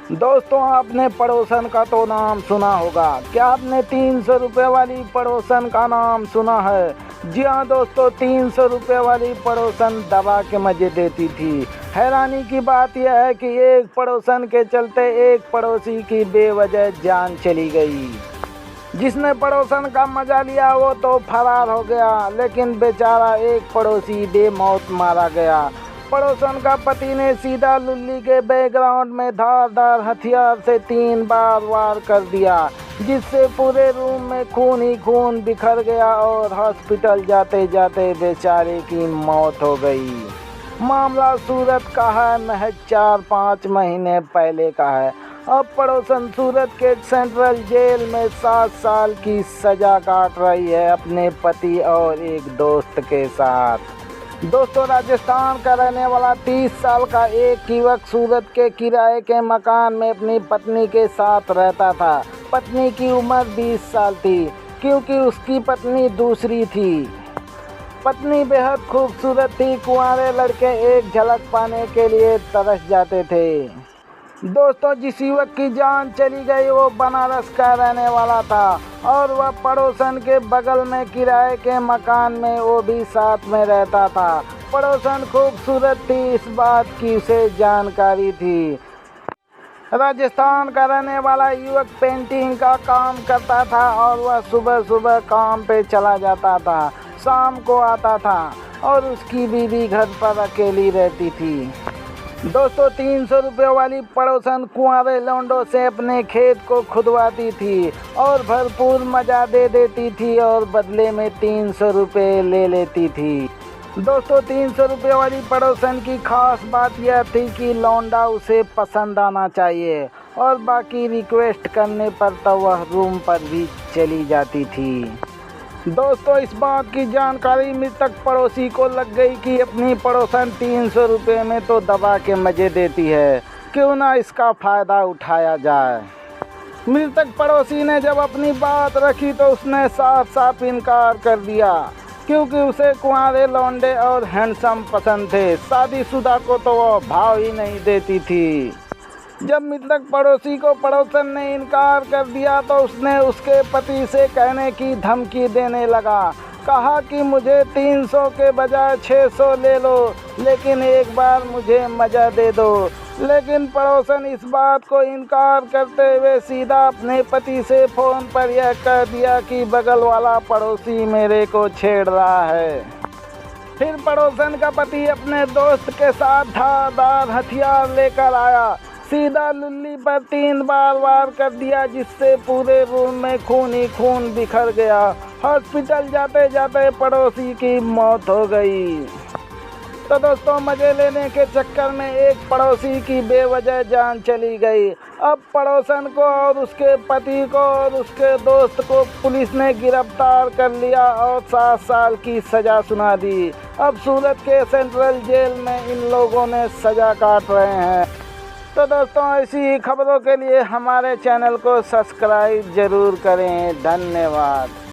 दोस्तों, आपने पड़ोसन का तो नाम सुना होगा। क्या आपने 300 रुपये वाली पड़ोसन का नाम सुना है? जी हाँ दोस्तों, 300 रुपये वाली पड़ोसन दबा के मज़े देती थी। हैरानी की बात यह है कि एक पड़ोसन के चलते एक पड़ोसी की बेवजह जान चली गई। जिसने पड़ोसन का मजा लिया वो तो फरार हो गया, लेकिन बेचारा एक पड़ोसी बेमौत मारा गया। पड़ोसन का पति ने सीधा लुल्ली के बैकग्राउंड में धारदार हथियार से 3 बार वार कर दिया, जिससे पूरे रूम में खून ही खून बिखर गया और हॉस्पिटल जाते जाते बेचारे की मौत हो गई। मामला सूरत का है, महज 4-5 महीने पहले का है। अब पड़ोसन सूरत के सेंट्रल जेल में 7 साल की सज़ा काट रही है अपने पति और एक दोस्त के साथ। दोस्तों, राजस्थान का रहने वाला 30 साल का एक युवक सूरत के किराए के मकान में अपनी पत्नी के साथ रहता था। पत्नी की उम्र 20 साल थी, क्योंकि उसकी पत्नी दूसरी थी। पत्नी बेहद खूबसूरत थी। कुंवारे लड़के एक झलक पाने के लिए तरस जाते थे। दोस्तों, जिस युवक की जान चली गई वो बनारस का रहने वाला था और वह पड़ोसन के बगल में किराए के मकान में वो भी साथ में रहता था। पड़ोसन खूबसूरत थी, इस बात की उसे जानकारी थी। राजस्थान का रहने वाला युवक पेंटिंग का काम करता था और वह सुबह सुबह काम पे चला जाता था, शाम को आता था और उसकी बीवी घर पर अकेली रहती थी। दोस्तों, 300 रुपये वाली पड़ोसन कुंवारे लौंडों से अपने खेत को खुदवाती थी और भरपूर मज़ा दे देती थी और बदले में 300 रुपये ले लेती थी। दोस्तों, 300 रुपये वाली पड़ोसन की खास बात यह थी कि लौंडा उसे पसंद आना चाहिए और बाकी रिक्वेस्ट करने पर तो वह रूम पर भी चली जाती थी। दोस्तों, इस बात की जानकारी मृतक पड़ोसी को लग गई कि अपनी पड़ोसन 300 रुपये में तो दबा के मज़े देती है, क्यों ना इसका फ़ायदा उठाया जाए। मृतक पड़ोसी ने जब अपनी बात रखी तो उसने साफ साफ इनकार कर दिया, क्योंकि उसे कुंवारे लौंडे और हैंडसम पसंद थे। शादीशुदा को तो वह भाव ही नहीं देती थी। जब मृतक पड़ोसी को पड़ोसन ने इनकार कर दिया तो उसने उसके पति से कहने की धमकी देने लगा। कहा कि मुझे 300 के बजाय 600 ले लो, लेकिन एक बार मुझे मज़ा दे दो। लेकिन पड़ोसन इस बात को इनकार करते हुए सीधा अपने पति से फ़ोन पर यह कह दिया कि बगल वाला पड़ोसी मेरे को छेड़ रहा है। फिर पड़ोसन का पति अपने दोस्त के साथ धारदार हथियार लेकर आया, सीधा लुल्ली पर 3 बार वार कर दिया, जिससे पूरे रूम में खून ही खून बिखर गया। हॉस्पिटल जाते जाते पड़ोसी की मौत हो गई। तो दोस्तों, मज़े लेने के चक्कर में एक पड़ोसी की बेवजह जान चली गई। अब पड़ोसन को और उसके पति को और उसके दोस्त को पुलिस ने गिरफ्तार कर लिया और 7 साल की सज़ा सुना दी। अब सूरत के सेंट्रल जेल में इन लोगों ने सज़ा काट रहे हैं। तो दोस्तों, ऐसी खबरों के लिए हमारे चैनल को सब्सक्राइब ज़रूर करें। धन्यवाद।